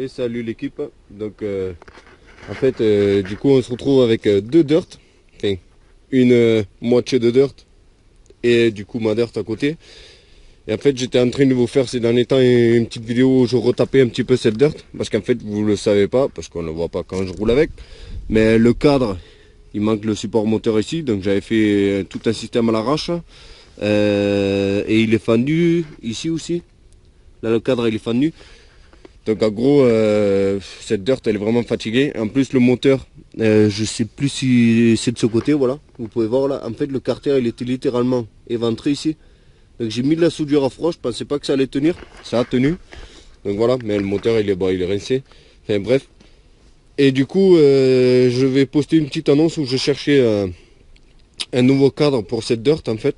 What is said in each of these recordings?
salut l'équipe. Donc en fait du coup on se retrouve avec deux dirt, enfin une moitié de dirt et du coup ma dirt à côté. Et en fait j'étais en train de vous faire ces derniers temps une petite vidéo où je retapais un petit peu cette dirt, parce qu'en fait vous le savez pas, parce qu'on ne le voit pas quand je roule avec, mais le cadre, il manque le support moteur ici, donc j'avais fait tout un système à l'arrache, et il est fendu ici aussi, là le cadre il est fendu. Donc en gros cette dirt elle est vraiment fatiguée. En plus le moteur, je sais plus si c'est de ce côté, voilà, vous pouvez voir là, en fait le carter il était littéralement éventré ici. Donc j'ai mis de la soudure à froid, je pensais pas que ça allait tenir, ça a tenu. Donc voilà, mais le moteur il est bon, il est rincé. Enfin bref. Et du coup je vais poster une petite annonce où je cherchais un nouveau cadre pour cette dirt en fait.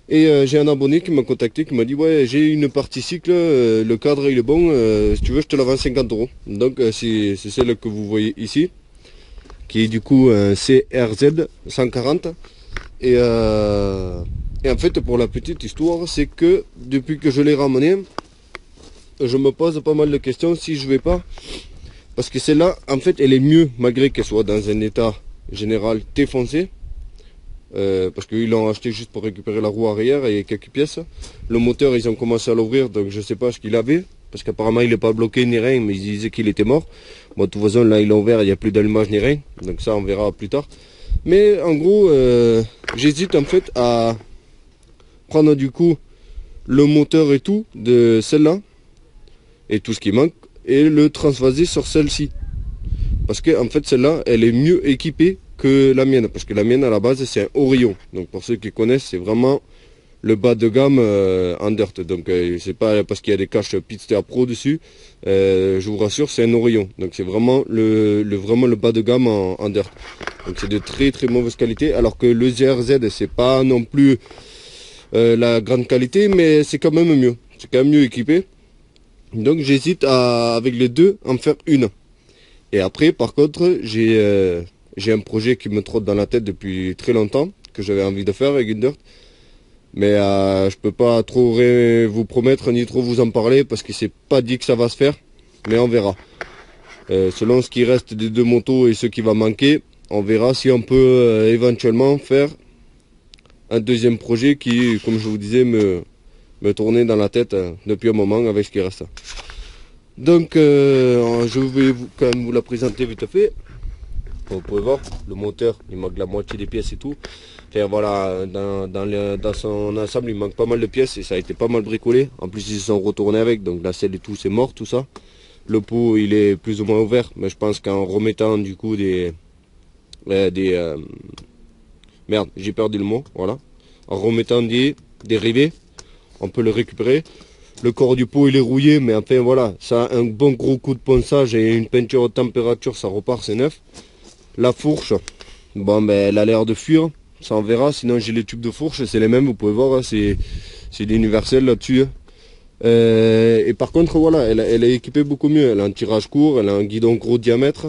Et j'ai un abonné qui m'a contacté, qui m'a dit ouais j'ai une partie cycle, le cadre il est bon, si tu veux je te la vends 50 €. Donc c'est celle que vous voyez ici, qui est du coup un CRZ 140. Et en fait pour la petite histoire, c'est que depuis que je l'ai ramené, je me pose pas mal de questions si je vais pas, parce que celle-là en fait elle est mieux malgré qu'elle soit dans un état général défoncé. Parce qu'ils l'ont acheté juste pour récupérer la roue arrière et quelques pièces. Le moteur ils ont commencé à l'ouvrir, donc je sais pas ce qu'il avait, parce qu'apparemment il n'est pas bloqué ni rien, mais ils disaient qu'il était mort. Bon de toute façon là ils l'ont ouvert, il n'y a plus d'allumage ni rien, donc ça on verra plus tard. Mais en gros j'hésite en fait à prendre du coup le moteur et tout de celle-là et tout ce qui manque et le transvaser sur celle-ci, parce que en fait celle-là elle est mieux équipée que la mienne, parce que la mienne à la base c'est un Orion, donc pour ceux qui connaissent c'est vraiment le bas de gamme en dirt, donc c'est pas parce qu'il y a des caches Pitster Pro dessus, je vous rassure c'est un Orion, donc c'est vraiment vraiment le bas de gamme en dirt, donc c'est de très très mauvaise qualité, alors que le ZRZ c'est pas non plus la grande qualité, mais c'est quand même mieux, c'est quand même mieux équipé. Donc j'hésite avec les deux en faire une. Et après par contre j'ai un projet qui me trotte dans la tête depuis très longtemps, que j'avais envie de faire avec une dirt. Mais je peux pas trop vous promettre ni trop vous en parler, parce que c'est pas dit que ça va se faire. Mais on verra. Selon ce qui reste des deux motos et ce qui va manquer, on verra si on peut éventuellement faire un deuxième projet qui, comme je vous disais, me tournait dans la tête depuis un moment avec ce qui reste. Donc je vais quand même vous la présenter vite fait. Vous pouvez voir, le moteur, il manque la moitié des pièces et tout. Enfin voilà, dans son ensemble, il manque pas mal de pièces et ça a été pas mal bricolé. En plus, ils se sont retournés avec, donc la selle et tout, c'est mort, tout ça. Le pot, il est plus ou moins ouvert, mais je pense qu'en remettant du coup merde, j'ai perdu le mot, voilà. En remettant des rivets, on peut le récupérer. Le corps du pot, il est rouillé, mais enfin voilà, ça a un bon gros coup de ponçage et une peinture haute température, ça repart, c'est neuf. La fourche, bon ben elle a l'air de fuir, ça on verra, sinon j'ai les tubes de fourche, c'est les mêmes, vous pouvez voir, c'est l'universel là-dessus. Et par contre voilà, elle est équipée beaucoup mieux, elle a un tirage court, elle a un guidon gros diamètre.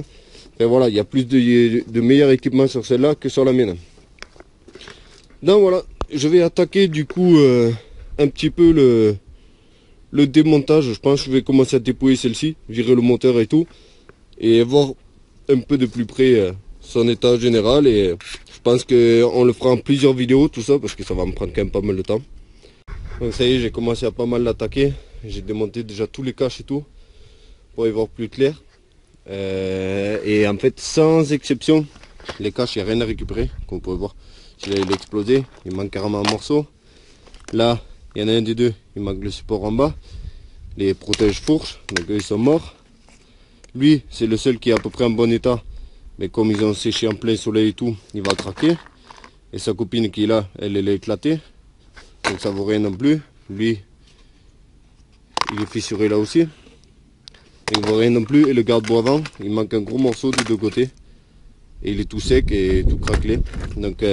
Et voilà, il y a plus de meilleurs équipements sur celle-là que sur la mienne. Donc voilà, je vais attaquer du coup un petit peu le démontage. Je pense que je vais commencer à dépouiller celle-ci, virer le moteur et tout, et voir un peu de plus près son état général. Et je pense qu'on le fera en plusieurs vidéos tout ça, parce que ça va me prendre quand même pas mal de temps. Donc ça y est, j'ai commencé à pas mal l'attaquer. J'ai démonté déjà tous les caches et tout pour y voir plus clair. Et en fait sans exception, les caches, il n'y a rien à récupérer. Comme vous pouvez voir, celui-là il est explosé, il manque carrément un morceau. Là il y en a un des deux, il manque le support en bas, les protèges fourches, donc eux ils sont morts. Lui, c'est le seul qui est à peu près en bon état, mais comme ils ont séché en plein soleil et tout, il va craquer. Et sa copine qui est là, elle est éclatée, donc ça vaut rien non plus. Lui, il est fissuré là aussi, il vaut rien non plus. Et le garde-bois avant, il manque un gros morceau des deux côtés, et il est tout sec et tout craquelé. Donc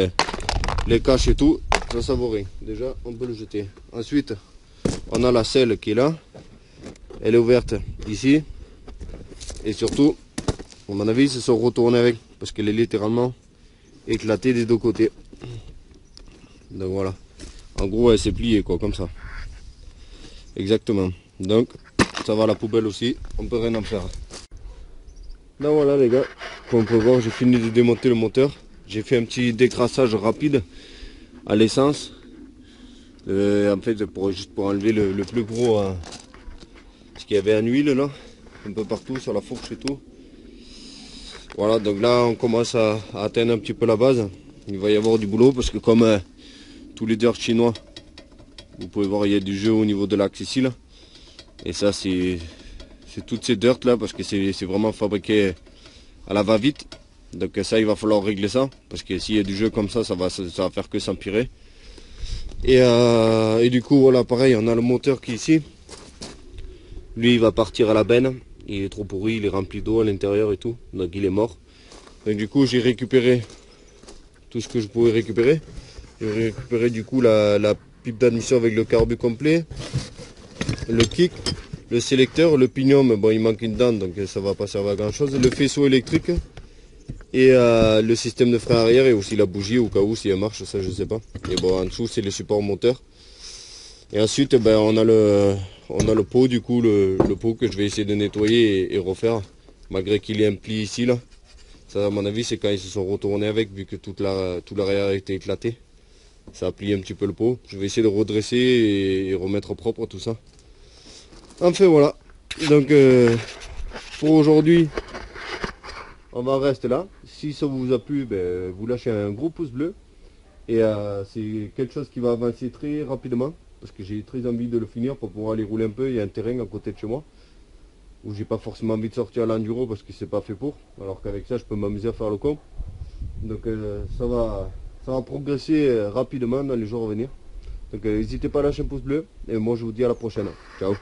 les caches et tout, ça vaut rien. Déjà, on peut le jeter. Ensuite, on a la selle qui est là, elle est ouverte ici. Et surtout, à mon avis, ils se sont retournés avec, parce qu'elle est littéralement éclatée des deux côtés. Donc voilà. En gros, elle s'est pliée quoi, comme ça. Exactement. Donc, ça va à la poubelle aussi, on peut rien en faire. Là voilà les gars, comme on peut voir j'ai fini de démonter le moteur. J'ai fait un petit décrassage rapide à l'essence. En fait juste pour enlever le plus gros, ce qu'il y avait en huile là, un peu partout sur la fourche et tout. Voilà, donc là on commence à atteindre un petit peu la base. Il va y avoir du boulot parce que comme tous les dirts chinois, vous pouvez voir il y a du jeu au niveau de l'axe ici là. Et ça c'est toutes ces dirt là parce que c'est vraiment fabriqué à la va-vite. Donc ça il va falloir régler ça parce que s'il y a du jeu comme ça, ça va faire que s'empirer. Et du coup voilà pareil, on a le moteur qui est ici. Lui il va partir à la benne. Il est trop pourri, il est rempli d'eau à l'intérieur et tout, donc il est mort. Donc du coup j'ai récupéré tout ce que je pouvais récupérer. J'ai récupéré du coup la pipe d'admission avec le carbu complet, le kick, le sélecteur, le pignon, mais bon il manque une dent donc ça va pas servir à grand chose, le faisceau électrique et le système de frein arrière et aussi la bougie au cas où si elle marche, ça je sais pas. Et bon en dessous c'est les supports moteurs. Et ensuite ben, on a le pot du coup, le pot que je vais essayer de nettoyer et refaire, malgré qu'il y ait un pli ici là. Ça à mon avis c'est quand ils se sont retournés avec, vu que tout l'arrière a été éclaté. Ça a plié un petit peu le pot. Je vais essayer de redresser et remettre propre tout ça. Enfin voilà. Donc pour aujourd'hui, on va rester là. Si ça vous a plu, ben, vous lâchez un gros pouce bleu. Et c'est quelque chose qui va avancer très rapidement. Parce que j'ai très envie de le finir pour pouvoir aller rouler un peu. Il y a un terrain à côté de chez moi où j'ai pas forcément envie de sortir à l'enduro parce que c'est pas fait pour. Alors qu'avec ça je peux m'amuser à faire le con. Donc ça va progresser rapidement dans les jours à venir. Donc n'hésitez pas à lâcher un pouce bleu et moi je vous dis à la prochaine. Ciao.